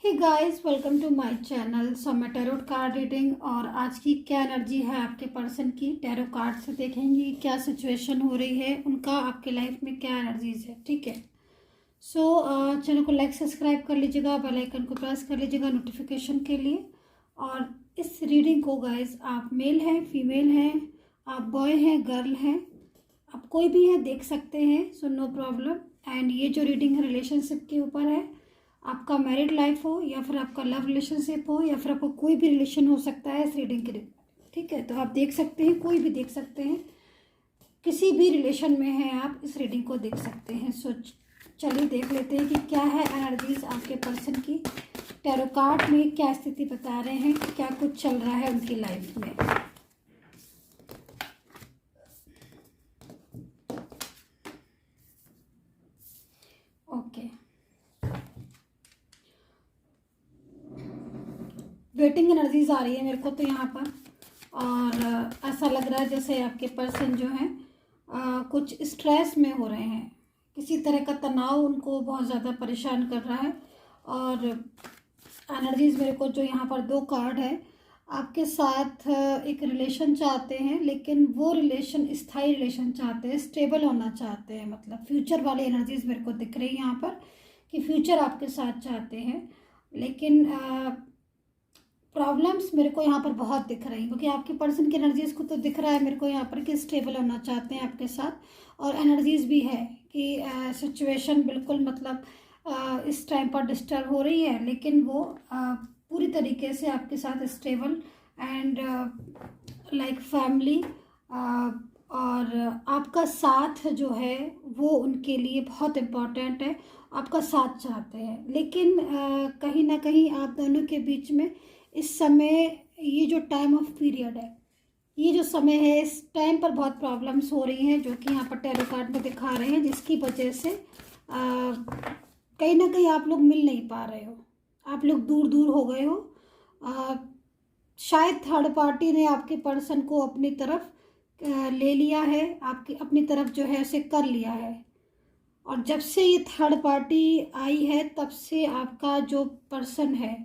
Hey guys, welcome to my channel. So मैं tarot card reading और आज की क्या एनर्जी है आपके पर्सन की टैरो कार्ड से देखेंगे क्या सिचुएशन हो रही है, उनका आपके लाइफ में क्या एनर्जीज है। ठीक है। सो चैनल को लाइक सब्सक्राइब कर लीजिएगा, बेल आइकन को प्रेस कर लीजिएगा नोटिफिकेशन के लिए। और इस रीडिंग को गाइस आप मेल हैं, फीमेल हैं, आप बॉय हैं, गर्ल हैं, आप कोई भी है देख सकते हैं। So no problem. एंड ये जो रीडिंग है रिलेशनशिप के ऊपर है। आपका मैरिड लाइफ हो या फिर आपका लव रिलेशनशिप हो या फिर आपका कोई भी रिलेशन हो सकता है इस रीडिंग के लिए। ठीक है, तो आप देख सकते हैं, कोई भी देख सकते हैं, किसी भी रिलेशन में है आप इस रीडिंग को देख सकते हैं। सो चलिए देख लेते हैं कि क्या है एनर्जीज आपके पर्सन की। टैरो कार्ड में क्या स्थिति बता रहे हैं, क्या कुछ चल रहा है उनकी लाइफ में। ओके, वेटिंग एनर्जीज आ रही है मेरे को तो यहाँ पर। और ऐसा लग रहा है जैसे आपके पर्सन जो है कुछ स्ट्रेस में हो रहे हैं, किसी तरह का तनाव उनको बहुत ज़्यादा परेशान कर रहा है। और एनर्जीज मेरे को जो यहाँ पर दो कार्ड है, आपके साथ एक रिलेशन चाहते हैं, लेकिन वो रिलेशन स्थायी रिलेशन चाहते हैं, स्टेबल होना चाहते हैं, मतलब फ्यूचर वाली एनर्जीज मेरे को दिख रही है यहाँ पर कि फ्यूचर आपके साथ चाहते हैं। लेकिन प्रॉब्लम्स मेरे को यहाँ पर बहुत दिख रही हैं, क्योंकि आपके पर्सन की एनर्जीज को तो दिख रहा है मेरे को यहाँ पर कि स्टेबल होना चाहते हैं आपके साथ। और एनर्जीज भी है कि सिचुएशन बिल्कुल मतलब इस टाइम पर डिस्टर्ब हो रही है, लेकिन वो पूरी तरीके से आपके साथ स्टेबल एंड लाइक फैमिली और आपका साथ जो है वो उनके लिए बहुत इम्पोर्टेंट है, आपका साथ चाहते हैं। लेकिन कहीं ना कहीं आप दोनों के बीच में इस समय ये जो टाइम ऑफ पीरियड है, ये जो समय है, इस टाइम पर बहुत प्रॉब्लम्स हो रही हैं, जो कि यहाँ पर टैरो कार्ड में दिखा रहे हैं, जिसकी वजह से कहीं ना कहीं आप लोग मिल नहीं पा रहे हो, आप लोग दूर दूर हो गए हो। शायद थर्ड पार्टी ने आपके पर्सन को अपनी तरफ ले लिया है, आपकी अपनी तरफ जो है उसे कर लिया है। और जब से ये थर्ड पार्टी आई है तब से आपका जो पर्सन है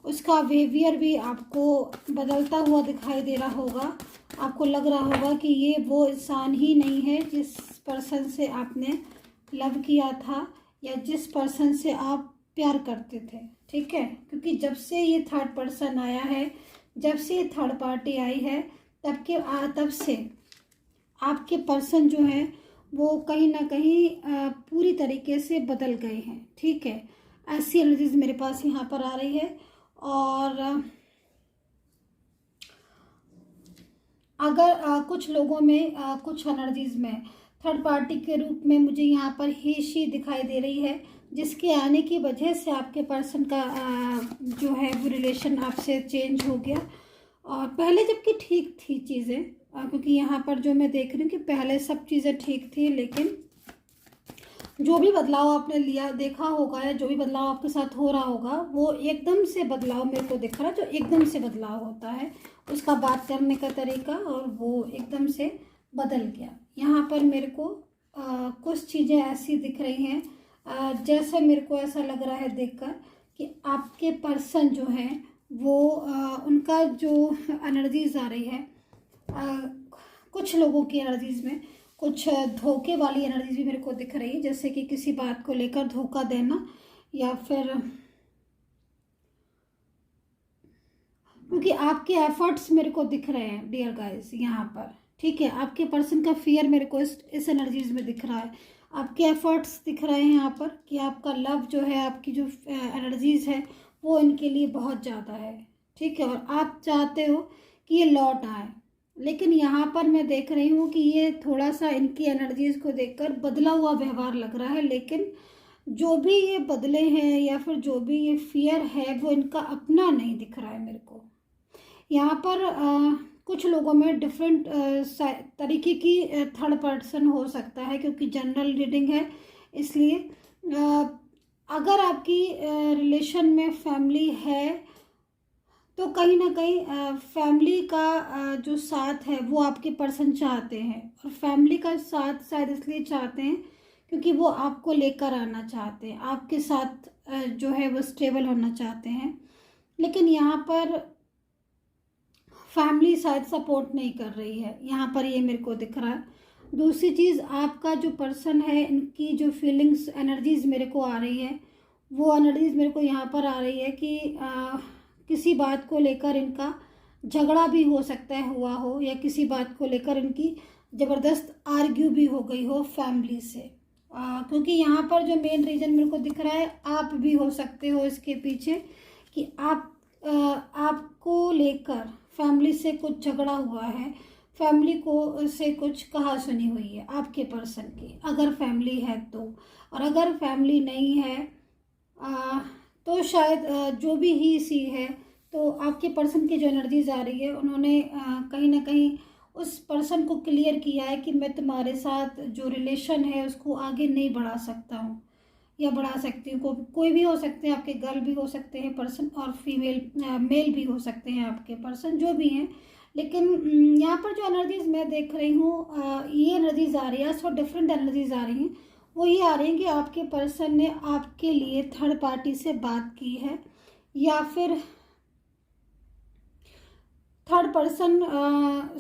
उसका बिहेवियर भी आपको बदलता हुआ दिखाई दे रहा होगा। आपको लग रहा होगा कि ये वो इंसान ही नहीं है जिस पर्सन से आपने लव किया था या जिस पर्सन से आप प्यार करते थे। ठीक है, क्योंकि जब से ये थर्ड पर्सन आया है, जब से ये थर्ड पार्टी आई है, तब से आपके पर्सन जो है वो कहीं ना कहीं पूरी तरीके से बदल गए हैं। ठीक है, ऐसी एनर्जीज मेरे पास यहाँ पर आ रही है। और अगर कुछ लोगों में कुछ एनर्जीज में थर्ड पार्टी के रूप में मुझे यहाँ पर ही शी दिखाई दे रही है, जिसके आने की वजह से आपके पर्सन का जो है वो रिलेशन आपसे चेंज हो गया। और पहले जबकि ठीक थी चीज़ें, क्योंकि यहाँ पर जो मैं देख रही हूँ कि पहले सब चीज़ें ठीक थी, लेकिन जो भी बदलाव आपने लिया देखा होगा या जो भी बदलाव आपके साथ हो रहा होगा, वो एकदम से बदलाव मेरे को दिख रहा है। जो एकदम से बदलाव होता है उसका बात करने का तरीका, और वो एकदम से बदल गया। यहाँ पर मेरे को कुछ चीज़ें ऐसी दिख रही हैं, जैसे मेरे को ऐसा लग रहा है देखकर कि आपके पर्सन जो है वो उनका जो एनर्जीज आ रही है, कुछ लोगों की एनर्जीज में कुछ धोखे वाली एनर्जीज भी मेरे को दिख रही है, जैसे कि किसी बात को लेकर धोखा देना, या फिर क्योंकि आपके एफर्ट्स मेरे को दिख रहे हैं डियर गाइस यहाँ पर। ठीक है, आपके पर्सन का फियर मेरे को इस एनर्जीज में दिख रहा है, आपके एफर्ट्स दिख रहे हैं यहाँ पर कि आपका लव जो है, आपकी जो एनर्जीज है वो इनके लिए बहुत ज़्यादा है। ठीक है, और आप चाहते हो कि ये लौट आए, लेकिन यहाँ पर मैं देख रही हूँ कि ये थोड़ा सा इनकी एनर्जीज को देखकर बदला हुआ व्यवहार लग रहा है। लेकिन जो भी ये बदले हैं या फिर जो भी ये फियर है वो इनका अपना नहीं दिख रहा है मेरे को। यहाँ पर कुछ लोगों में डिफरेंट तरीके की थर्ड पर्सन हो सकता है, क्योंकि जनरल रीडिंग है, इसलिए अगर आपकी रिलेशन में फैमिली है तो कहीं ना कहीं फैमिली का जो साथ है वो आपके पर्सन चाहते हैं। और फैमिली का साथ शायद इसलिए चाहते हैं क्योंकि वो आपको लेकर आना चाहते हैं, आपके साथ जो है वो स्टेबल होना चाहते हैं, लेकिन यहाँ पर फैमिली शायद सपोर्ट नहीं कर रही है, यहाँ पर ये मेरे को दिख रहा है। दूसरी चीज़, आपका जो पर्सन है, इनकी जो फीलिंग्स एनर्जीज मेरे को आ रही है, वो एनर्जीज मेरे को यहाँ पर आ रही है कि किसी बात को लेकर इनका झगड़ा भी हो सकता है हुआ हो, या किसी बात को लेकर इनकी ज़बरदस्त आर्ग्यू भी हो गई हो फैमिली से। क्योंकि यहाँ पर जो मेन रीज़न मेरे को दिख रहा है, आप भी हो सकते हो इसके पीछे, कि आपको लेकर फैमिली से कुछ झगड़ा हुआ है, फैमिली को से कुछ कहा सुनी हुई है आपके पर्सन की, अगर फैमिली है तो। और अगर फैमिली नहीं है तो शायद जो भी ही सी है, तो आपके पर्सन की जो एनर्जीज आ रही है, उन्होंने कहीं ना कहीं उस पर्सन को क्लियर किया है कि मैं तुम्हारे साथ जो रिलेशन है उसको आगे नहीं बढ़ा सकता हूँ या बढ़ा सकती हूँ। कोई भी हो सकते हैं, आपके गर्ल भी हो सकते हैं पर्सन, और फीमेल मेल भी हो सकते हैं आपके पर्सन, जो भी हैं। लेकिन यहाँ पर जो एनर्जीज मैं देख रही हूँ, ये एनर्जीज आ रही है, सो डिफरेंट एनर्जीज आ रही हैं। वो ये आ रही हैं कि आपके पर्सन ने आपके लिए थर्ड पार्टी से बात की है, या फिर थर्ड पर्सन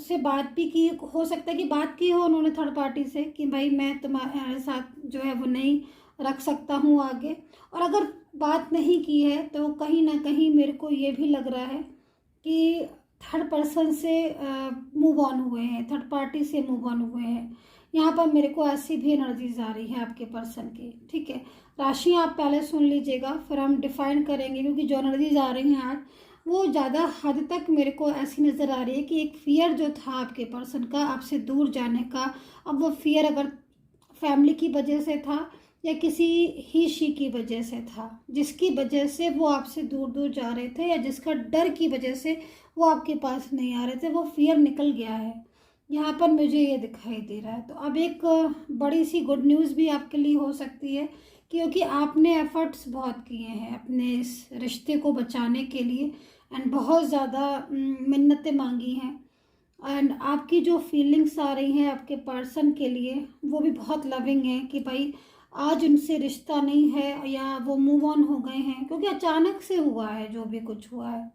से बात भी की हो सकता है, कि बात की हो उन्होंने थर्ड पार्टी से कि भाई मैं तुम्हारे साथ जो है वो नहीं रख सकता हूँ आगे। और अगर बात नहीं की है तो कहीं ना कहीं मेरे को ये भी लग रहा है कि थर्ड पर्सन से मूव ऑन हुए हैं, थर्ड पार्टी से मूव ऑन हुए हैं। यहाँ पर मेरे को ऐसी भी एनर्जीज आ रही है आपके पर्सन की। ठीक है, राशि आप पहले सुन लीजिएगा, फिर हम डिफाइन करेंगे, क्योंकि जो एनर्जीज आ रही हैं आज वो ज़्यादा हद तक मेरे को ऐसी नज़र आ रही है कि एक फियर जो था आपके पर्सन का आपसे दूर जाने का, अब वो फियर अगर फैमिली की वजह से था या किसी ही शी की वजह से था, जिसकी वजह से वो आपसे दूर दूर जा रहे थे, या जिसका डर की वजह से वो आपके पास नहीं आ रहे थे, वो फियर निकल गया है, यहाँ पर मुझे ये दिखाई दे रहा है। तो अब एक बड़ी सी गुड न्यूज़ भी आपके लिए हो सकती है, क्योंकि आपने एफर्ट्स बहुत किए हैं अपने इस रिश्ते को बचाने के लिए, एंड बहुत ज़्यादा मिन्नतें मांगी हैं, एंड आपकी जो फीलिंग्स आ रही हैं आपके पर्सन के लिए वो भी बहुत लविंग है, कि भाई आज उनसे रिश्ता नहीं है या वो मूव ऑन हो गए हैं, क्योंकि अचानक से हुआ है जो भी कुछ हुआ है।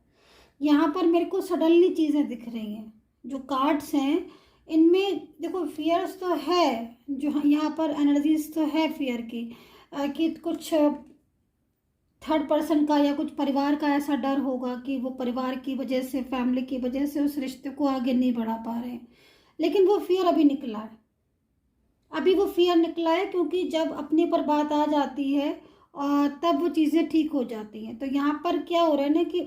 यहाँ पर मेरे को सडनली चीज़ें दिख रही हैं, जो कार्ड्स हैं इनमें देखो फियर्स तो है, जो यहाँ पर एनर्जीज तो है फियर की, कि कुछ थर्ड पर्सन का या कुछ परिवार का ऐसा डर होगा कि वो परिवार की वजह से, फैमिली की वजह से उस रिश्ते को आगे नहीं बढ़ा पा रहे हैं। लेकिन वो फियर अभी निकला है, अभी वो फियर निकला है, क्योंकि जब अपने पर बात आ जाती है और तब वो चीज़ें ठीक हो जाती हैं। तो यहाँ पर क्या हो रहा है ना, कि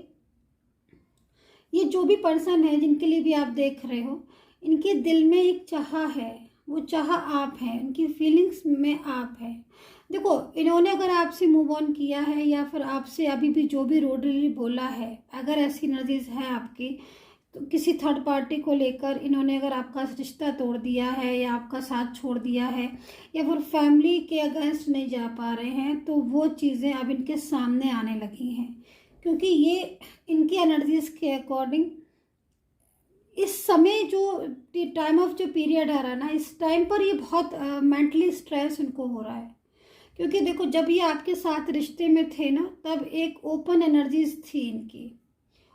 ये जो भी पर्सन है जिनके लिए भी आप देख रहे हो, इनके दिल में एक चाह है, वो चाह आप हैं, इनकी फीलिंग्स में आप हैं। देखो, इन्होंने अगर आपसे मूव ऑन किया है या फिर आपसे अभी भी जो भी रोडली बोला है, अगर ऐसी एनर्जीज है आपकी, तो किसी थर्ड पार्टी को लेकर इन्होंने अगर आपका रिश्ता तोड़ दिया है या आपका साथ छोड़ दिया है, या फिर फैमिली के अगेंस्ट नहीं जा पा रहे हैं, तो वो चीज़ें अब इनके सामने आने लगी हैं, क्योंकि ये इनकी एनर्जीज के अकॉर्डिंग इस समय जो टाइम ऑफ जो पीरियड आ रहा है ना, इस टाइम पर ये बहुत मेंटली स्ट्रेस इनको हो रहा है। क्योंकि देखो, जब ये आपके साथ रिश्ते में थे ना, तब एक ओपन एनर्जीज थी इनकी,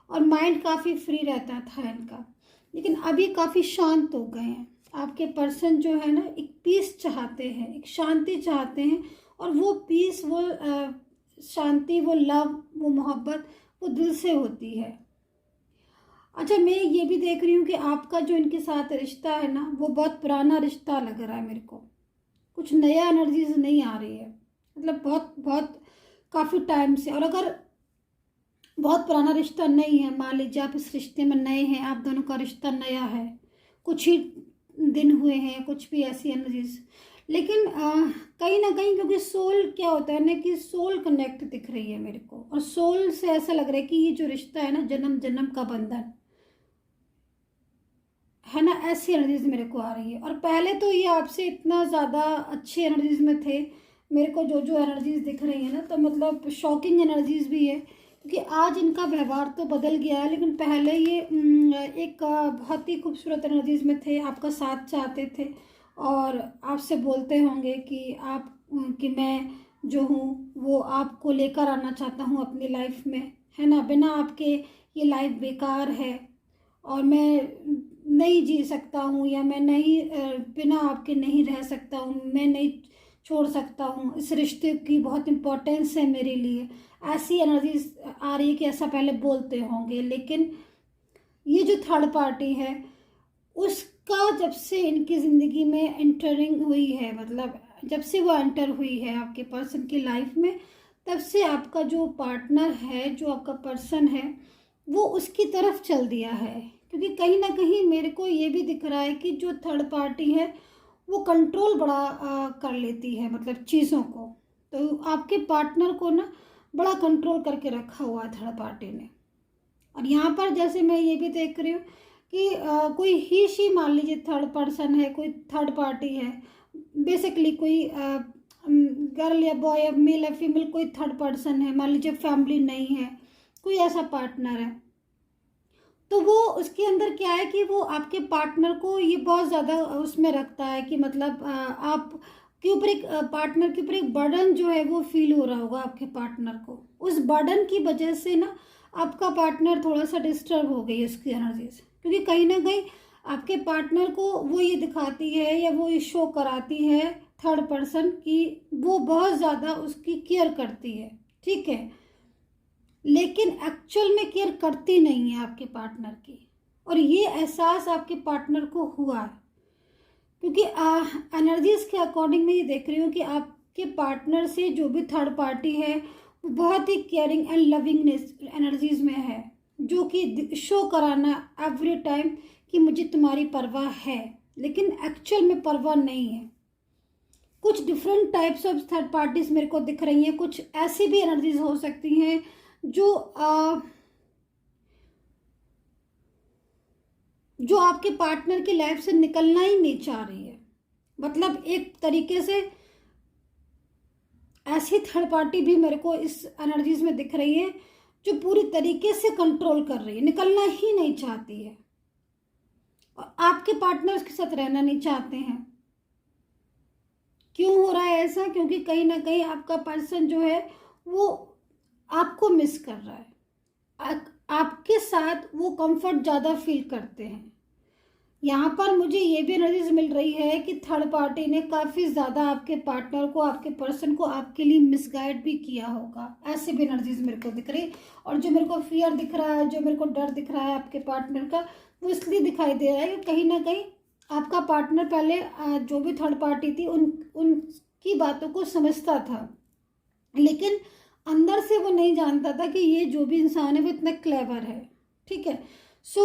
और माइंड काफ़ी फ्री रहता था इनका। लेकिन अभी काफ़ी शांत हो गए हैं आपके पर्सन, जो है ना, एक पीस चाहते हैं, एक शांति चाहते हैं, और वो पीस, वो शांति, वो लव, वो मोहब्बत वो दिल से होती है। अच्छा, मैं ये भी देख रही हूँ कि आपका जो इनके साथ रिश्ता है ना, वो बहुत पुराना रिश्ता लग रहा है मेरे को, कुछ नया एनर्जीज नहीं आ रही है, मतलब बहुत बहुत काफ़ी टाइम से। और अगर बहुत पुराना रिश्ता नहीं है, मान लीजिए आप इस रिश्ते में नए हैं, आप दोनों का रिश्ता नया है, कुछ ही दिन हुए हैं, कुछ भी ऐसी एनर्जीज, लेकिन कहीं ना कहीं, क्योंकि सोल क्या होता है ना, कि सोल कनेक्ट दिख रही है मेरे को, और सोल से ऐसा लग रहा है कि ये जो रिश्ता है ना, जन्म जन्म का बंधन है ना, ऐसी एनर्जीज मेरे को आ रही है। और पहले तो ये आपसे इतना ज़्यादा अच्छी एनर्जीज में थे, मेरे को जो जो एनर्जीज दिख रही है ना, तो मतलब शॉकिंग एनर्जीज भी है, क्योंकि आज इनका व्यवहार तो बदल गया है, लेकिन पहले ये एक बहुत ही खूबसूरत एनर्जीज में थे, आपका साथ चाहते थे, और आपसे बोलते होंगे कि मैं जो हूँ वो आपको लेकर आना चाहता हूँ अपनी लाइफ में, है ना। बिना आपके ये लाइफ बेकार है और मैं नहीं जी सकता हूँ, या मैं नहीं बिना आपके नहीं रह सकता हूँ, मैं नहीं छोड़ सकता हूँ, इस रिश्ते की बहुत इम्पोर्टेंस है मेरे लिए। ऐसी एनर्जीज आ रही है कि ऐसा पहले बोलते होंगे, लेकिन ये जो थर्ड पार्टी है उसका जब से इनकी ज़िंदगी में एंटरिंग हुई है, मतलब जब से वो एंटर हुई है आपके पर्सन की लाइफ में, तब से आपका जो पार्टनर है, जो आपका पर्सन है, वो उसकी तरफ चल दिया है। क्योंकि कहीं ना कहीं मेरे को ये भी दिख रहा है कि जो थर्ड पार्टी है वो कंट्रोल बड़ा कर लेती है, मतलब चीज़ों को। तो आपके पार्टनर को ना बड़ा कंट्रोल करके रखा हुआ है थर्ड पार्टी ने। और यहाँ पर जैसे मैं ये भी देख रही हूँ कि कोई ही शी, मान लीजिए थर्ड पर्सन है, कोई थर्ड पार्टी है, बेसिकली कोई गर्ल या बॉय या मेल या फीमेल कोई थर्ड पर्सन है, मान लीजिए फैमिली नहीं है, कोई ऐसा पार्टनर है, तो वो उसके अंदर क्या है कि वो आपके पार्टनर को ये बहुत ज़्यादा उसमें रखता है कि मतलब आप के ऊपर एक पार्टनर के ऊपर एक बर्डन जो है वो फील हो रहा होगा आपके पार्टनर को। उस बर्डन की वजह से ना आपका पार्टनर थोड़ा सा डिस्टर्ब हो गई उसकी एनर्जी से, क्योंकि कहीं ना कहीं आपके पार्टनर को वो ये दिखाती है या वो ये शो कराती है थर्ड पर्सन कि वो बहुत ज़्यादा उसकी केयर करती है, ठीक है, लेकिन एक्चुअल में केयर करती नहीं है आपके पार्टनर की। और ये एहसास आपके पार्टनर को हुआ है, क्योंकि एनर्जीज के अकॉर्डिंग मैं ये देख रही हूँ कि आपके पार्टनर से जो भी थर्ड पार्टी है वो बहुत ही केयरिंग एंड लविंगनेस एनर्जीज में है, जो कि शो कराना एवरी टाइम कि मुझे तुम्हारी परवाह है, लेकिन एक्चुअल में परवाह नहीं है। कुछ different types of third parties मेरे को दिख रही हैं। कुछ ऐसी भी एनर्जीज हो सकती हैं जो आपके पार्टनर की लाइफ से निकलना ही नहीं चाह रही है। मतलब एक तरीके से ऐसी थर्ड पार्टी भी मेरे को इस एनर्जीज में दिख रही है जो पूरी तरीके से कंट्रोल कर रही है, निकलना ही नहीं चाहती है, और आपके पार्टनर उसके साथ रहना नहीं चाहते हैं। क्यों हो रहा है ऐसा? क्योंकि कहीं ना कहीं आपका पर्सन जो है वो आपको मिस कर रहा है, आपके साथ वो कंफर्ट ज़्यादा फील करते हैं। यहाँ पर मुझे ये भी एनर्जीज मिल रही है कि थर्ड पार्टी ने काफ़ी ज़्यादा आपके पार्टनर को, आपके पर्सन को आपके लिए मिसगाइड भी किया होगा। ऐसे भी एनर्जीज मेरे को दिख रही। और जो मेरे को फियर दिख रहा है, जो मेरे को डर दिख रहा है आपके पार्टनर का, वो इसलिए दिखाई दे रहा है कि कहीं ना कहीं आपका पार्टनर पहले जो भी थर्ड पार्टी थी उनकी बातों को समझता था, लेकिन अंदर से वो नहीं जानता था कि ये जो भी इंसान है वो इतना क्लेवर है, ठीक है। सो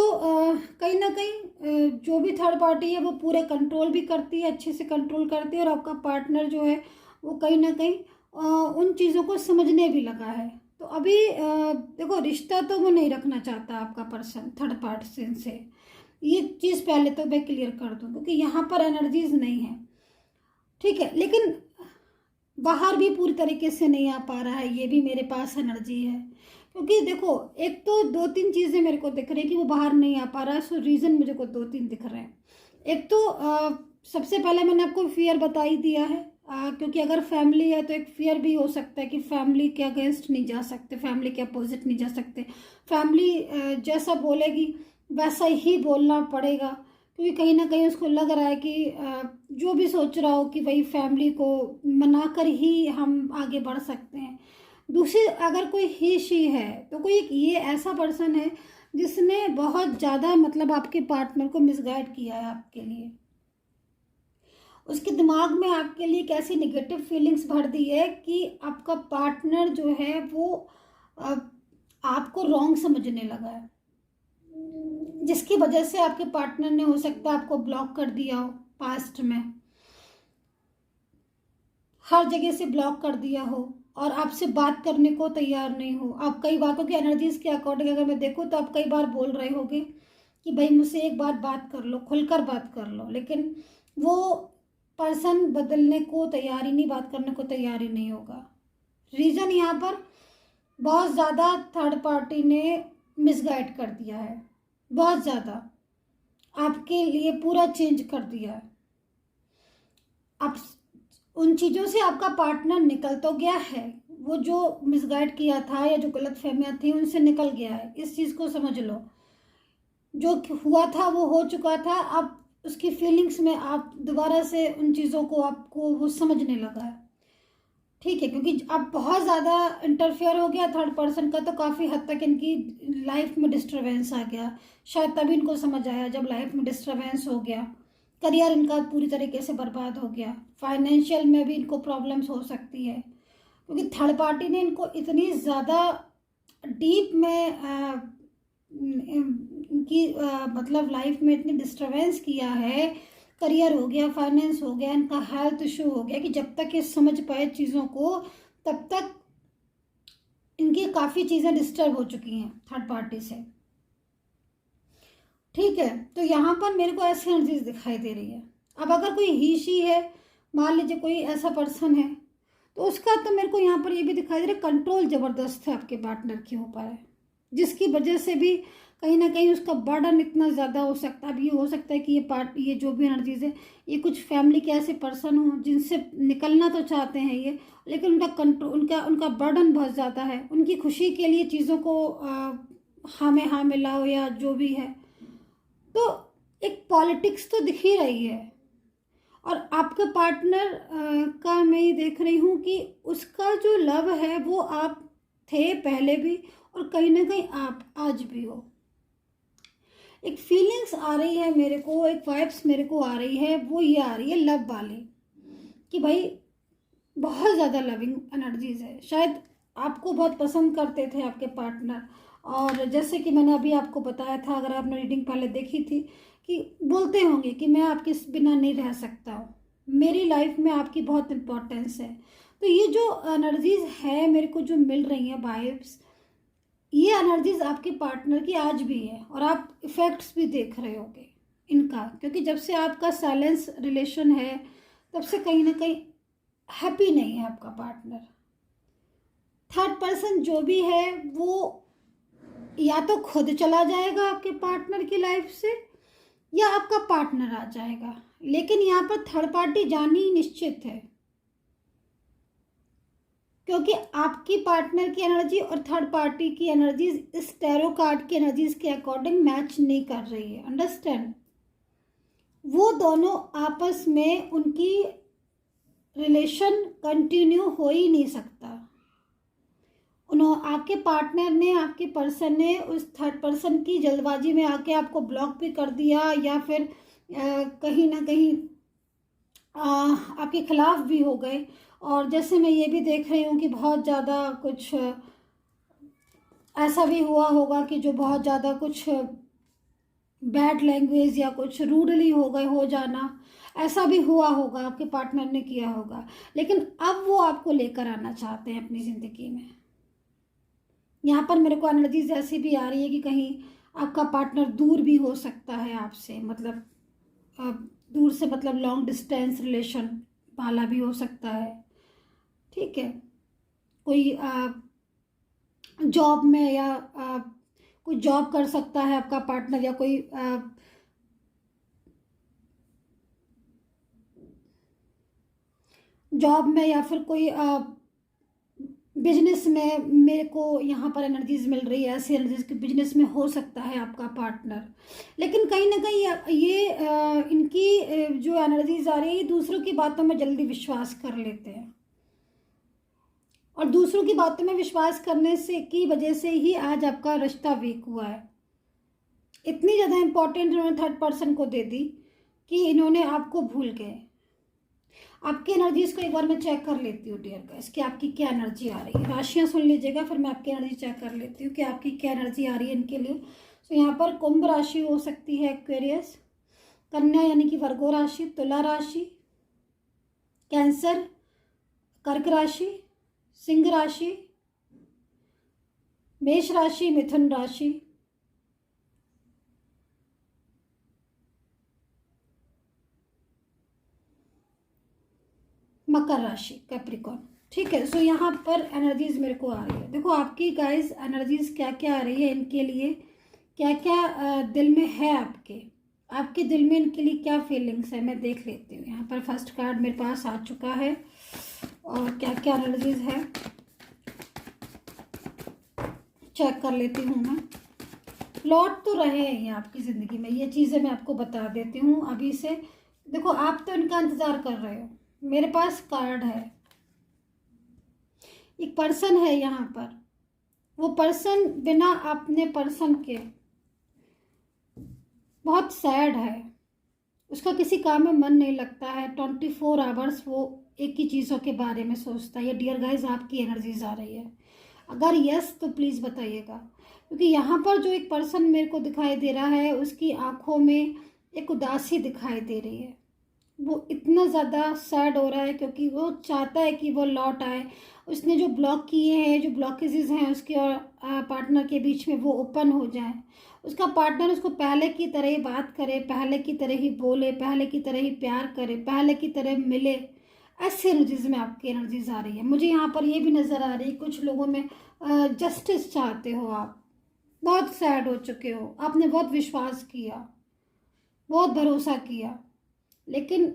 कहीं ना कहीं जो भी थर्ड पार्टी है वो पूरे कंट्रोल भी करती है, अच्छे से कंट्रोल करती है, और आपका पार्टनर जो है वो कहीं ना कहीं उन चीज़ों को समझने भी लगा है। तो अभी देखो, रिश्ता तो वो नहीं रखना चाहता आपका पर्सन थर्ड पार्टी से, ये चीज़ पहले तो मैं क्लियर कर दूँ, क्योंकि यहाँ पर एनर्जीज नहीं है, ठीक है। लेकिन बाहर भी पूरी तरीके से नहीं आ पा रहा है, ये भी मेरे पास एनर्जी है। क्योंकि देखो, एक तो दो तीन चीज़ें मेरे को दिख रही है कि वो बाहर नहीं आ पा रहा है। सो रीज़न मुझे को दो तीन दिख रहे हैं। एक तो सबसे पहले मैंने आपको फियर बता ही दिया है, क्योंकि अगर फैमिली है तो एक फियर भी हो सकता है कि फैमिली के अगेंस्ट नहीं जा सकते, फैमिली के अपोजिट नहीं जा सकते, फैमिली जैसा बोलेगी वैसा ही बोलना पड़ेगा, क्योंकि कहीं ना कहीं उसको लग रहा है कि जो भी सोच रहा हो कि भाई फैमिली को मनाकर ही हम आगे बढ़ सकते हैं। दूसरी, अगर कोई ही शी है तो कोई एक ये ऐसा पर्सन है जिसने बहुत ज़्यादा मतलब आपके पार्टनर को मिसगाइड किया है आपके लिए। उसके दिमाग में आपके लिए एक ऐसी नेगेटिव फीलिंग्स भर दी है कि आपका पार्टनर जो है वो आपको रॉन्ग समझने लगा है, जिसकी वजह से आपके पार्टनर ने हो सकता है आपको ब्लॉक कर दिया हो, पास्ट में हर जगह से ब्लॉक कर दिया हो, और आपसे बात करने को तैयार नहीं हो। आप कई बातों की एनर्जीज के अकॉर्डिंग अगर मैं देखूँ तो आप कई बार बोल रहे होगे कि भाई मुझसे एक बार बात कर लो, खुलकर बात कर लो, लेकिन वो पर्सन बदलने को तैयार ही नहीं, बात करने को तैयार ही नहीं होगा। रीज़न यहाँ पर बहुत ज़्यादा थर्ड पार्टी ने मिसगाइड कर दिया है, बहुत ज़्यादा आपके लिए पूरा चेंज कर दिया है। आप उन चीज़ों से आपका पार्टनर निकल तो गया है, वो जो मिसगाइड किया था या जो गलत फहमियाँ थी उनसे निकल गया है, इस चीज़ को समझ लो। जो हुआ था वो हो चुका था, अब उसकी फीलिंग्स में आप दोबारा से उन चीज़ों को आपको वो समझने लगा है, ठीक है। क्योंकि अब बहुत ज़्यादा इंटरफेयर हो गया थर्ड पर्सन का, तो काफ़ी हद तक इनकी लाइफ में डिस्टरबेंस आ गया। शायद तभी इनको समझ आया जब लाइफ में डिस्टरबेंस हो गया, करियर इनका पूरी तरीके से बर्बाद हो गया, फाइनेंशियल में भी इनको प्रॉब्लम्स हो सकती है, क्योंकि थर्ड पार्टी ने इनको इतनी ज़्यादा डीप में इनकी मतलब लाइफ में इतनी डिस्टरबेंस किया है, करियर हो गया, फाइनेंस हो गया, इनका हेल्थ इशू हो गया, कि जब तक ये समझ पाए चीज़ों को तब तक इनकी काफ़ी चीज़ें डिस्टर्ब हो चुकी हैं थर्ड पार्टी से, ठीक है। तो यहाँ पर मेरे को ऐसी एनर्जीज दिखाई दे रही है। अब अगर कोई ही शी है, मान लीजिए कोई ऐसा पर्सन है, तो उसका तो मेरे को यहाँ पर ये भी दिखाई दे रहा है कंट्रोल ज़बरदस्त है आपके पार्टनर के ऊपर है, जिसकी वजह से भी कहीं ना कहीं उसका बर्डन इतना ज़्यादा हो सकता है। अब ये हो सकता है कि ये जो भी एनर्जीज है, ये कुछ फैमिली के ऐसे पर्सन हो जिनसे निकलना तो चाहते हैं ये, लेकिन उनका कंट्रोल उनका बर्डन बहुत ज़्यादा है। उनकी खुशी के लिए चीज़ों को हाँ में लाओ या जो भी है, तो एक पॉलिटिक्स तो दिख ही रही है। और आपके पार्टनर का मैं ये देख रही हूँ कि उसका जो लव है वो आप थे पहले भी, और कहीं ना कहीं आप आज भी हो। एक फीलिंग्स आ रही है मेरे को, एक वाइब्स मेरे को आ रही है, वो ये आ रही है लव वाली, कि भाई बहुत ज़्यादा लविंग एनर्जीज है। शायद आपको बहुत पसंद करते थे आपके पार्टनर, और जैसे कि मैंने अभी आपको बताया था, अगर आपने रीडिंग पहले देखी थी, कि बोलते होंगे कि मैं आपके बिना नहीं रह सकता हूँ, मेरी लाइफ में आपकी बहुत इम्पोर्टेंस है। तो ये जो एनर्जीज है मेरे को जो मिल रही हैं वाइब्स, ये एनर्जीज आपके पार्टनर की आज भी है, और आप इफ़ेक्ट्स भी देख रहे होगे इनका, क्योंकि जब से आपका साइलेंस रिलेशन है तब से कहीं ना कहीं हैप्पी नहीं है आपका पार्टनर। थर्ड पर्सन जो भी है वो या तो खुद चला जाएगा आपके पार्टनर की लाइफ से, या आपका पार्टनर आ जाएगा, लेकिन यहाँ पर थर्ड पार्टी जानी ही निश्चित है, क्योंकि आपकी पार्टनर की एनर्जी और थर्ड पार्टी की एनर्जीज इस टैरो कार्ड की एनर्जीज के अकॉर्डिंग मैच नहीं कर रही है। अंडरस्टैंड? वो दोनों आपस में उनकी रिलेशन कंटिन्यू हो ही नहीं सकता। आपके पार्टनर ने, आपके पर्सन ने उस थर्ड पर्सन की जल्दबाजी में आके आपको ब्लॉक भी कर दिया, या फिर कहीं ना कहीं आपके खिलाफ भी हो गए। और जैसे मैं ये भी देख रही हूँ कि बहुत ज़्यादा कुछ ऐसा भी हुआ होगा कि जो बहुत ज़्यादा कुछ बैड लैंग्वेज या कुछ रूडली हो जाना, ऐसा भी हुआ होगा, आपके पार्टनर ने किया होगा। लेकिन अब वो आपको लेकर आना चाहते हैं अपनी ज़िंदगी में। यहाँ पर मेरे को एनर्जीज ऐसी भी आ रही है कि कहीं आपका पार्टनर दूर भी हो सकता है आपसे, मतलब दूर से, मतलब लॉन्ग डिस्टेंस रिलेशन वाला भी हो सकता है, ठीक है। कोई जॉब में या कोई जॉब कर सकता है आपका पार्टनर, या कोई जॉब में, या फिर कोई बिजनेस में मेरे को यहाँ पर एनर्जीज मिल रही है। ऐसी एनर्जीज के बिजनेस में हो सकता है आपका पार्टनर, लेकिन कहीं ना कहीं ये इनकी जो एनर्जीज आ रही है, दूसरों की बातों में जल्दी विश्वास कर लेते हैं, और दूसरों की बातों में विश्वास करने से की वजह से ही आज आपका रिश्ता वीक हुआ है। इतनी ज़्यादा इंपॉर्टेंट इन्होंने थर्ड पर्सन को दे दी कि इन्होंने आपको भूल गए। आपकी एनर्जीज को एक बार मैं चेक कर लेती हूँ डियर गाइस, कि आपकी क्या एनर्जी आ रही है। राशियाँ सुन लीजिएगा, फिर मैं आपकी एनर्जी चेक कर लेती हूँ कि आपकी क्या एनर्जी आ रही है इनके लिए। तो यहाँ पर कुंभ राशि हो सकती है, एक्वेरियस, कन्या यानी कि वर्गो राशि, तुला राशि, कैंसर, कर्क राशि, सिंह राशि, मेष राशि, मिथुन राशि, मकर राशि, कैप्रिकॉर्न, ठीक है। सो यहाँ पर एनर्जीज मेरे को आ रही है। देखो आपकी गाइस एनर्जीज क्या क्या आ रही है इनके लिए, क्या क्या दिल में है आपके, आपके दिल में इनके लिए क्या फीलिंग्स है मैं देख लेती हूँ। यहाँ पर फर्स्ट कार्ड मेरे पास आ चुका है और क्या क्या एनर्जीज है चेक कर लेती हूँ मैं। लौट तो रहे हैं ये आपकी ज़िंदगी में, ये चीज़ें मैं आपको बता देती हूँ अभी से। देखो आप तो इनका इंतज़ार कर रहे हो। मेरे पास कार्ड है, एक पर्सन है यहाँ पर। वो पर्सन बिना अपने पर्सन के बहुत सैड है, उसका किसी काम में मन नहीं लगता है। 24 आवर्स वो एक ही चीज़ों के बारे में सोचता है। ये डियर गाइस आपकी एनर्जीज आ रही है। अगर यस तो प्लीज़ बताइएगा, क्योंकि यहाँ पर जो एक पर्सन मेरे को दिखाई दे रहा है उसकी आंखों में एक उदासी दिखाई दे रही है। वो इतना ज़्यादा सैड हो रहा है क्योंकि वो चाहता है कि वो लौट आए। उसने जो ब्लॉक किए हैं, जो ब्लॉकेजेस हैं उसके और पार्टनर के बीच में, वो ओपन हो जाए। उसका पार्टनर उसको पहले की तरह ही बात करे, पहले की तरह ही बोले, पहले की तरह ही प्यार करे, पहले की तरह मिले। ऐसे एनर्जीज में आपकी एनर्जीज आ रही है। मुझे यहाँ पर ये भी नज़र आ रही है कुछ लोगों में जस्टिस चाहते हो आप। बहुत सैड हो चुके हो, आपने बहुत विश्वास किया, बहुत भरोसा किया, लेकिन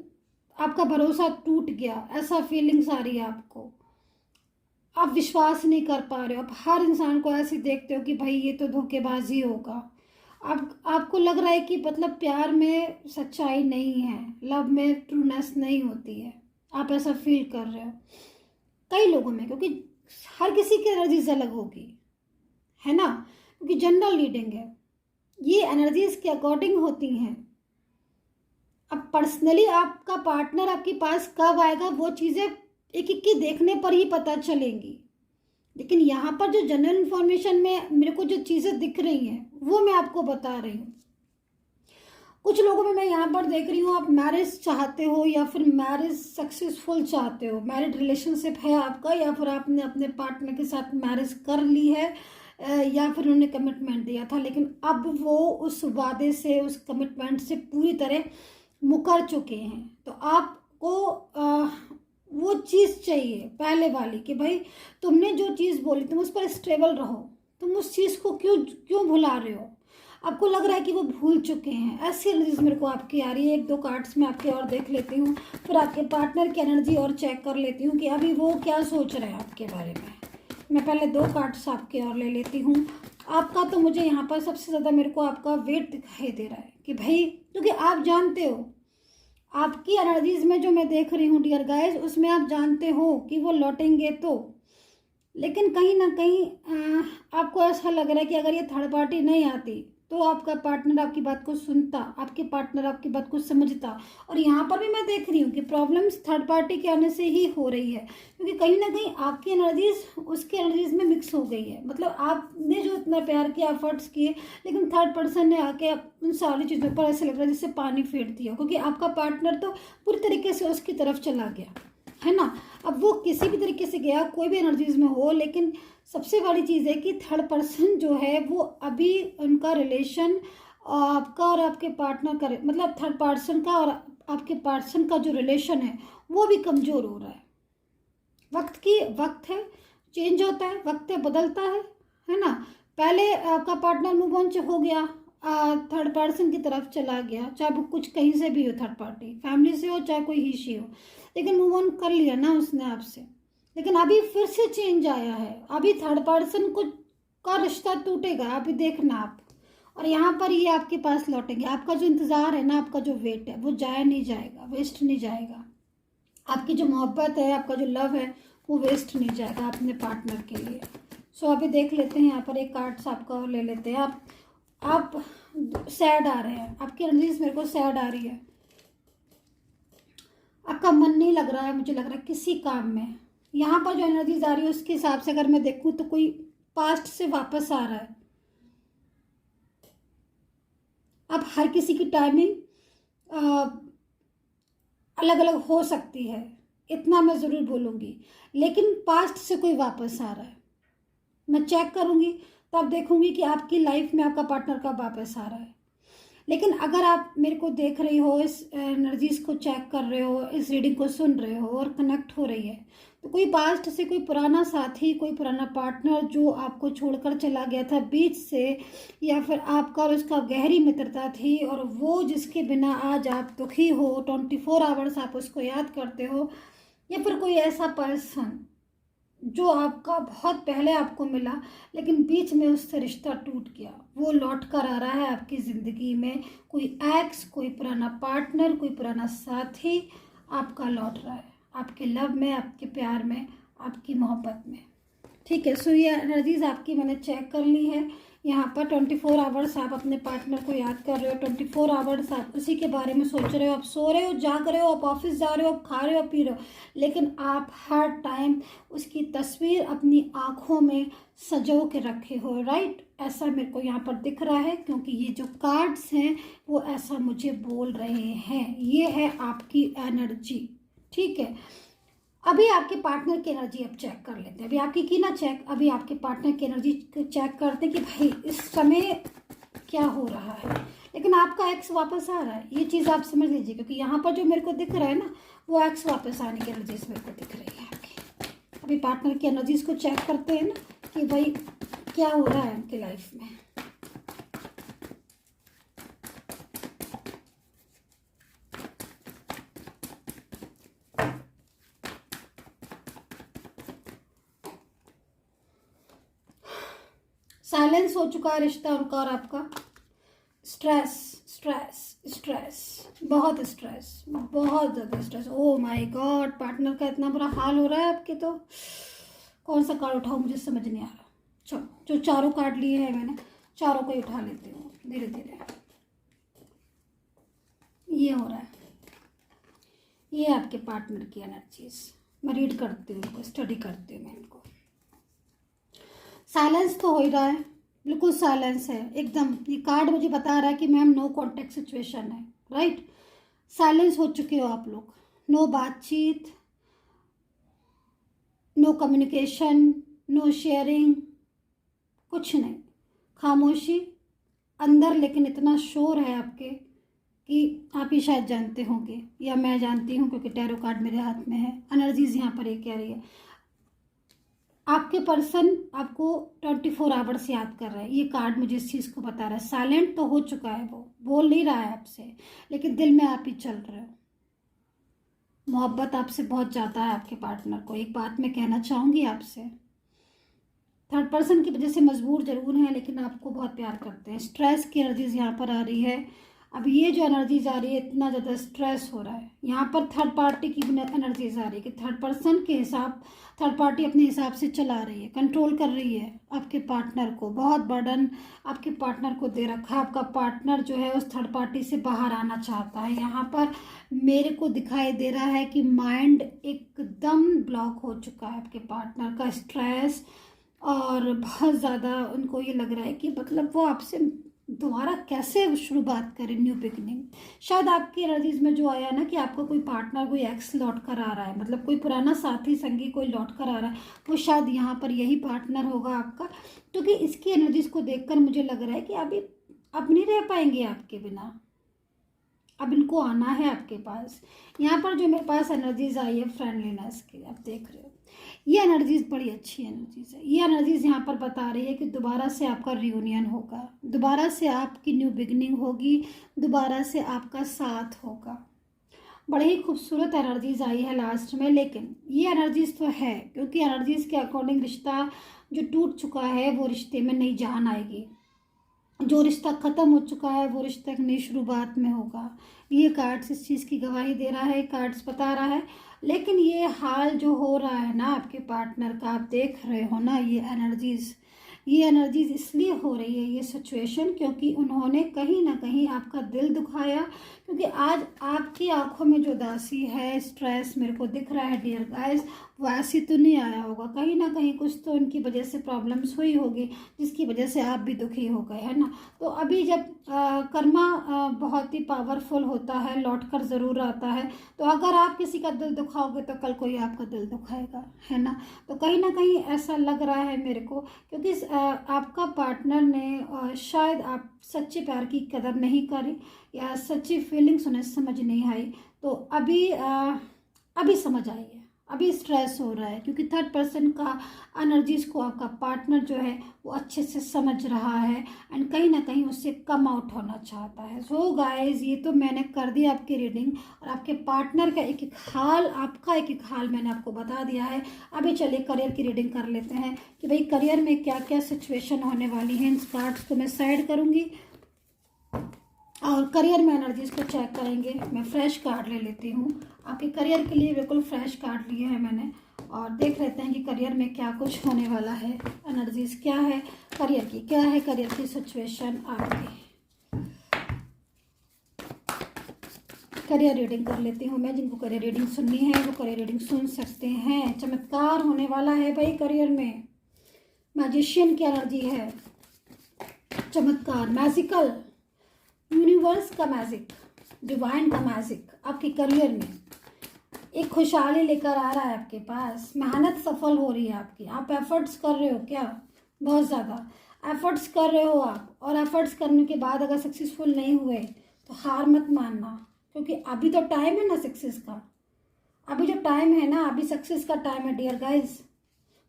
आपका भरोसा टूट गया। ऐसा फीलिंग्स आ रही है आपको। आप विश्वास नहीं कर पा रहे हो। आप हर इंसान को ऐसे देखते हो कि भाई ये तो धोखेबाजी होगा। आपको लग रहा है कि मतलब प्यार में सच्चाई नहीं है, लव में ट्रूनेस नहीं होती है। आप ऐसा फील कर रहे हो कई लोगों में, क्योंकि हर किसी की एनर्जीज अलग होगी, है ना, क्योंकि जनरल रीडिंग है। ये एनर्जीज के अकॉर्डिंग होती हैं। अब पर्सनली आपका पार्टनर आपके पास कब आएगा वो चीज़ें एक एक की देखने पर ही पता चलेंगी। लेकिन यहाँ पर जो जनरल इन्फॉर्मेशन में मेरे को जो चीज़ें दिख रही हैं वो मैं आपको बता रही हूँ। कुछ लोगों में मैं यहाँ पर देख रही हूँ आप मैरिज चाहते हो या फिर मैरिज सक्सेसफुल चाहते हो। मैरिड रिलेशनशिप है आपका, या फिर आपने अपने पार्टनर के साथ मैरिज कर ली है, या फिर उन्होंने कमिटमेंट दिया था लेकिन अब वो उस वादे से, उस कमिटमेंट से पूरी तरह मुकर चुके हैं। तो आपको वो चीज़ चाहिए पहले वाली कि भाई तुमने जो चीज़ बोली तुम उस पर स्टेबल रहो। तुम उस चीज़ को क्यों भुला रहे हो? आपको लग रहा है कि वो भूल चुके हैं। ऐसी एनर्जीज मेरे को आपकी आ रही है। एक दो कार्ड्स में आपके और देख लेती हूँ, फिर आपके पार्टनर की एनर्जी और चेक कर लेती हूँ कि अभी वो क्या सोच रहे हैं आपके बारे में। मैं पहले दो कार्ड्स आपके और ले लेती हूँ। आपका तो मुझे यहाँ पर सबसे ज़्यादा मेरे को आपका वेट दिखाई दे रहा है कि भाई, क्योंकि आप जानते हो आपकी एनर्जीज में जो मैं देख रही हूँ डियर गाइस, उसमें आप जानते हो कि वो लौटेंगे तो, लेकिन कहीं ना कहीं आपको ऐसा लग रहा है कि अगर ये थर्ड पार्टी नहीं आती तो आपका पार्टनर आपकी बात को सुनता, आपके पार्टनर आपकी बात को समझता। और यहाँ पर भी मैं देख रही हूँ कि प्रॉब्लम्स थर्ड पार्टी के आने से ही हो रही है, क्योंकि कहीं ना कहीं आपकी एनर्जीज उसके एनर्जीज में मिक्स हो गई है। मतलब आपने जो इतना प्यार किया, एफर्ट्स किए, लेकिन थर्ड पर्सन ने आके उन सारी चीज़ों पर ऐसे लग रहा है जिससे पानी फेर दिया, क्योंकि आपका पार्टनर तो पूरी तरीके से उसकी तरफ चला गया, है ना। अब वो किसी भी तरीके से गया, कोई भी एनर्जीज में हो, लेकिन सबसे बड़ी चीज़ है कि थर्ड पर्सन जो है वो अभी उनका रिलेशन आपका और आपके पार्टनर का, मतलब थर्ड पर्सन का और आपके पर्सन का जो रिलेशन है वो भी कमज़ोर हो रहा है। वक्त है, चेंज होता है, वक्त है, बदलता है ना। पहले आपका पार्टनर मूव ऑन हो गया, थर्ड पर्सन की तरफ चला गया, चाहे वो कुछ कहीं से भी हो, थर्ड पार्टी फैमिली से हो चाहे कोई हिस्सी हो, लेकिन मूव ऑन कर लिया ना उसने आपसे। लेकिन अभी फिर से चेंज आया है, अभी थर्ड पर्सन को का रिश्ता टूटेगा, अभी देखना आप। और यहाँ पर ये आपके पास लौटेंगे। आपका जो इंतज़ार है ना, आपका जो वेट है वो जाया नहीं जाएगा, वेस्ट नहीं जाएगा। आपकी जो मोहब्बत है, आपका जो लव है वो वेस्ट नहीं जाएगा अपने पार्टनर के लिए। सो अभी देख लेते हैं, यहाँ पर एक कार्ड्स आपका और ले लेते हैं। आप सैड आ रहे हैं, आपकी एनर्जीज मेरे को सैड आ रही है। आपका मन नहीं लग रहा है, मुझे लग रहा है किसी काम में। यहाँ पर जो एनर्जीज आ रही है उसके हिसाब से अगर मैं देखूँ तो कोई पास्ट से वापस आ रहा है। अब हर किसी की टाइमिंग अलग अलग हो सकती है, इतना मैं ज़रूर बोलूँगी, लेकिन पास्ट से कोई वापस आ रहा है। मैं चेक करूँगी तब देखूँगी कि आपकी लाइफ में आपका पार्टनर कब वापस आ रहा है। लेकिन अगर आप मेरे को देख रही हो, इस एनर्जीज को चेक कर रहे हो, इस रीडिंग को सुन रहे हो और कनेक्ट हो रही है, तो कोई पास्ट से कोई पुराना साथी, कोई पुराना पार्टनर जो आपको छोड़कर चला गया था बीच से, या फिर आपका और उसका गहरी मित्रता थी और वो जिसके बिना आज आप दुखी हो, 24 आवर्स आप उसको याद करते हो, या फिर कोई ऐसा पर्सन जो आपका बहुत पहले आपको मिला लेकिन बीच में उससे रिश्ता टूट गया, वो लौट कर आ रहा है आपकी ज़िंदगी में। कोई एक्स, कोई पुराना पार्टनर, कोई पुराना साथी आपका लौट रहा है, आपके लव में, आपके प्यार में, आपकी मोहब्बत में। ठीक है, सो ये एनर्जीज आपकी मैंने चेक कर ली है। यहाँ पर 24 आवर्स आप अपने पार्टनर को याद कर रहे हो, 24 आवर्स आप उसी के बारे में सोच रहे हो, आप सो रहे हो, जाग रहे हो, आप ऑफिस जा रहे हो, आप खा रहे हो, पी रहे हो, लेकिन आप हर टाइम उसकी तस्वीर अपनी आँखों में सजो के रखे हो, राइट। ऐसा मेरे को यहाँ पर दिख रहा है, क्योंकि ये जो कार्ड्स हैं वो ऐसा मुझे बोल रहे हैं। ये है आपकी एनर्जी, ठीक है। अभी आपके पार्टनर की एनर्जी अब चेक कर लेते हैं। अभी आपकी की ना चेक, अभी आपके पार्टनर की एनर्जी चेक करते हैं कि भाई इस समय क्या हो रहा है। लेकिन आपका एक्स वापस आ रहा है, ये चीज़ आप समझ लीजिए, क्योंकि यहाँ पर जो मेरे को दिख रहा है ना, वो एक्स वापस आने की एनर्जीज मेरे को दिख रही है आपकी। अभी पार्टनर की एनर्जीज को चेक करते हैं ना कि भाई क्या हो रहा है उनकी लाइफ में। साइलेंस हो चुका है रिश्ता उनका और आपका। स्ट्रेस स्ट्रेस स्ट्रेस, बहुत स्ट्रेस, बहुत ज़्यादा stress. Oh my God, partner का इतना बुरा हाल हो रहा है आपके। तो कौन सा कार्ड उठाऊं, मुझे समझ नहीं आ रहा। चलो, जो चारों कार्ड लिए हैं मैंने, चारों को ही उठा लेती हूँ धीरे धीरे। ये हो रहा है, ये आपके पार्टनर की एनर्जीज मैं रीड करती हूँ, इनको स्टडी करती हूँ मैं इनको। साइलेंस तो हो ही रहा है, बिल्कुल साइलेंस है एकदम। ये कार्ड मुझे बता रहा है कि मैम नो कॉन्टेक्ट सिचुएशन है, राइट। साइलेंस हो चुके हो आप लोग, नो बातचीत, नो कम्युनिकेशन, नो शेयरिंग, कुछ नहीं, खामोशी अंदर। लेकिन इतना शोर है आपके कि आप ही शायद जानते होंगे, या मैं जानती हूँ क्योंकि टैरो कार्ड मेरे हाथ में है। एनर्जीज यहाँ पर ये कह रही है, आपके पर्सन आपको 24 आवर्स याद कर रहा है। ये कार्ड मुझे इस चीज़ को बता रहा है। साइलेंट तो हो चुका है, वो बोल नहीं रहा है आपसे, लेकिन दिल में आप ही चल रहे हो। मोहब्बत आपसे बहुत ज़्यादा है आपके पार्टनर को। एक बात मैं कहना चाहूँगी आपसे, थर्ड पर्सन की वजह से मजबूर जरूर हैं, लेकिन आपको बहुत प्यार करते हैं। स्ट्रेस की एनर्जीज यहाँ पर आ रही है। अब ये जो एनर्जीज आ रही है, इतना ज़्यादा स्ट्रेस हो रहा है यहाँ पर। थर्ड पार्टी की एनर्जीज आ रही है कि थर्ड पर्सन के हिसाब, थर्ड पार्टी अपने हिसाब से चला रही है, कंट्रोल कर रही है आपके पार्टनर को। बहुत बर्डन आपके पार्टनर को दे रखा है। आपका पार्टनर जो है उस थर्ड पार्टी से बाहर आना चाहता है। यहाँ पर मेरे को दिखाई दे रहा है कि माइंड एकदम ब्लॉक हो चुका है आपके पार्टनर का। स्ट्रेस और बहुत ज़्यादा उनको ये लग रहा है कि मतलब वो आपसे दोबारा कैसे शुरुआत करें, न्यू बिगनिंग। शायद आपकी एनर्जीज में जो आया ना कि आपका कोई पार्टनर, कोई एक्स लौट कर आ रहा है, मतलब कोई पुराना साथी संगी कोई लौट कर आ रहा है, वो शायद यहाँ पर यही पार्टनर होगा आपका। क्योंकि इसकी एनर्जीज को देखकर मुझे लग रहा है कि अभी अब नहीं रह पाएंगे आपके बिना, अब इनको आना है आपके पास। यहाँ पर जो मेरे पास एनर्जीज आई है फ्रेंडलीनेस की, आप देख रहे हो, ये एनर्जीज बड़ी अच्छी एनर्जीज है। ये एनर्जीज यहाँ पर बता रही है कि दोबारा से आपका रियूनियन होगा, दोबारा से आपकी न्यू बिगनिंग होगी, दोबारा से आपका साथ होगा। बड़े ही खूबसूरत एनर्जीज आई है लास्ट में। लेकिन ये एनर्जीज तो है, क्योंकि एनर्जीज के अकॉर्डिंग रिश्ता जो टूट चुका है वो रिश्ते में नई जान आएगी। जो रिश्ता ख़त्म हो चुका है वो रिश्ता एक नई शुरुआत में होगा। ये कार्ड्स इस चीज़ की गवाही दे रहा है, कार्ड्स बता रहा है। लेकिन ये हाल जो हो रहा है ना आपके पार्टनर का, आप देख रहे हो ना, ये एनर्जीज इसलिए हो रही है ये सिचुएशन, क्योंकि उन्होंने कहीं ना कहीं आपका दिल दुखाया। क्योंकि आज आपकी आंखों में जो उदासी है, स्ट्रेस मेरे को दिख रहा है डियर गाइस, वो ऐसी तो नहीं आया होगा। कहीं ना कहीं कुछ तो उनकी वजह से प्रॉब्लम्स हुई होगी, जिसकी वजह से आप भी दुखी हो गए, है ना। तो अभी जब कर्मा बहुत ही पावरफुल होता है, लौट कर ज़रूर आता है। तो अगर आप किसी का दिल दुखाओगे तो कल कोई आपका दिल दुखाएगा, है ना। तो कहीं ना कहीं ऐसा लग रहा है मेरे को, क्योंकि आपका पार्टनर ने शायद आप सच्चे प्यार की कदर नहीं करी, या सच्ची फीलिंग्स उन्हें समझ नहीं आई। तो अभी समझ आई है, अभी स्ट्रेस हो रहा है, क्योंकि थर्ड पर्सन का एनर्जीज को आपका पार्टनर जो है वो अच्छे से समझ रहा है एंड कहीं ना कहीं उससे कम आउट होना चाहता है। सो गाइस, ये तो मैंने कर दी आपकी रीडिंग और आपके पार्टनर का एक एक हाल, आपका एक एक हाल मैंने आपको बता दिया है। अभी चलिए करियर की रीडिंग कर लेते हैं कि भाई करियर में क्या क्या सिचुएशन होने वाली है। इन कार्ड्स को मैं साइड करूँगी और करियर में एनर्जीज को चेक करेंगे। मैं फ्रेश कार्ड ले लेती हूँ, आपके करियर के लिए बिल्कुल फ्रेश कार्ड लिए हैं मैंने, और देख लेते हैं कि करियर में क्या कुछ होने वाला है। एनर्जीज क्या है करियर की, क्या है करियर की सिचुएशन आपकी। करियर रीडिंग कर लेती हूँ मैं। जिनको करियर रीडिंग सुननी है वो करियर रीडिंग सुन सकते हैं। चमत्कार होने वाला है भाई करियर में। मैजिशियन की एनर्जी है, चमत्कार, मैजिकल, यूनिवर्स का मैजिक, डिवाइन का मैजिक आपके करियर में एक खुशहाली लेकर आ रहा है आपके पास। मेहनत सफल हो रही है आपकी, आप एफर्ट्स कर रहे हो क्या, बहुत ज़्यादा एफर्ट्स कर रहे हो आप, और एफर्ट्स करने के बाद अगर सक्सेसफुल नहीं हुए तो हार मत मानना, क्योंकि अभी तो टाइम है ना सक्सेस का। अभी जो टाइम है ना, अभी सक्सेस का टाइम है डियर गाइज।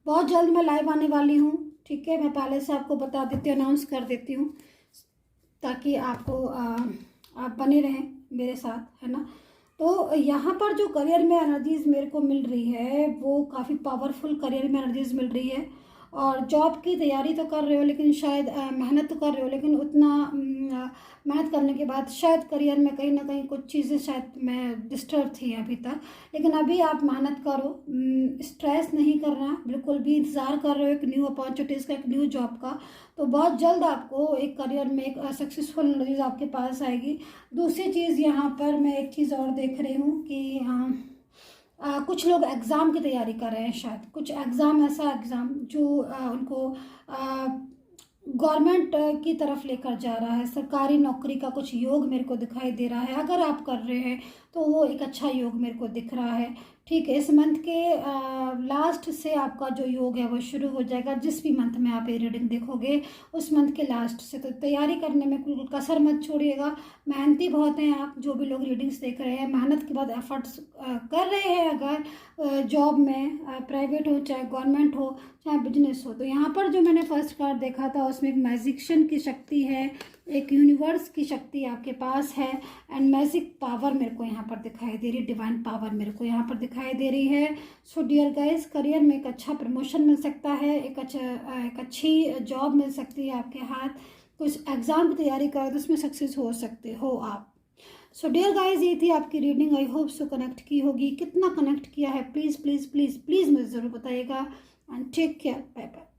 बहुत जल्द मैं लाइव आने वाली हूँ, ठीक है। मैं पहले से आपको बता देती हूँ, अनाउंस कर देती हूँ, ताकि आपको आप बने रहें मेरे साथ, है ना। तो यहाँ पर जो करियर में एनर्जीज मेरे को मिल रही है वो काफ़ी पावरफुल करियर में एनर्जीज मिल रही है। और जॉब की तैयारी तो कर रहे हो, लेकिन शायद मेहनत तो कर रहे हो, लेकिन उतना मेहनत करने के बाद शायद करियर में कहीं ना कहीं कुछ चीज़ें शायद मैं डिस्टर्ब थी अभी तक। लेकिन अभी आप मेहनत करो, स्ट्रेस नहीं करना, बिल्कुल भी इंतज़ार कर रहे हो एक न्यू अपॉर्चुनिटीज़ का, एक न्यू जॉब का। तो बहुत जल्द आपको एक करियर में एक सक्सेसफुल न्यूज़ आपके पास आएगी। दूसरी चीज़ यहाँ पर मैं एक चीज़ और देख रही हूँ कि कुछ लोग एग्ज़ाम की तैयारी कर रहे हैं, शायद कुछ एग्ज़ाम, ऐसा एग्ज़ाम जो उनको गवर्नमेंट की तरफ लेकर जा रहा है। सरकारी नौकरी का कुछ योग मेरे को दिखाई दे रहा है। अगर आप कर रहे हैं तो वो एक अच्छा योग मेरे को दिख रहा है, ठीक है। इस मंथ के लास्ट से आपका जो योग है वो शुरू हो जाएगा। जिस भी मंथ में आप ये रीडिंग देखोगे उस मंथ के लास्ट से, तो तैयारी करने में बिल्कुल कसर मत छोड़िएगा। मेहनती बहुत हैं आप, जो भी लोग रीडिंग्स देख रहे हैं, मेहनत के बाद एफर्ट्स कर रहे हैं। अगर जॉब में, प्राइवेट हो चाहे गवर्नमेंट हो चाहे बिजनेस हो, तो यहाँ पर जो मैंने फर्स्ट कार्ड देखा था उसमें एक मैजिशियन की शक्ति है, एक यूनिवर्स की शक्ति आपके पास है, एंड मैजिक पावर मेरे को यहाँ पर दिखाई दे रही है, डिवाइन पावर मेरे को यहाँ पर दिखाई दे रही है। सो डियर गाइस, करियर में एक अच्छा प्रमोशन मिल सकता है, एक अच्छी जॉब मिल सकती है आपके हाथ। कुछ एग्ज़ाम की तैयारी करें तो उसमें सक्सेस हो सकते हो आप। सो डियर गाइस, ये थी आपकी reading. I hope so connect की होगी। कितना कनेक्ट किया है प्लीज़ प्लीज़ प्लीज़ प्लीज़ मुझे ज़रूर बताइएगा। And take care, bye bye.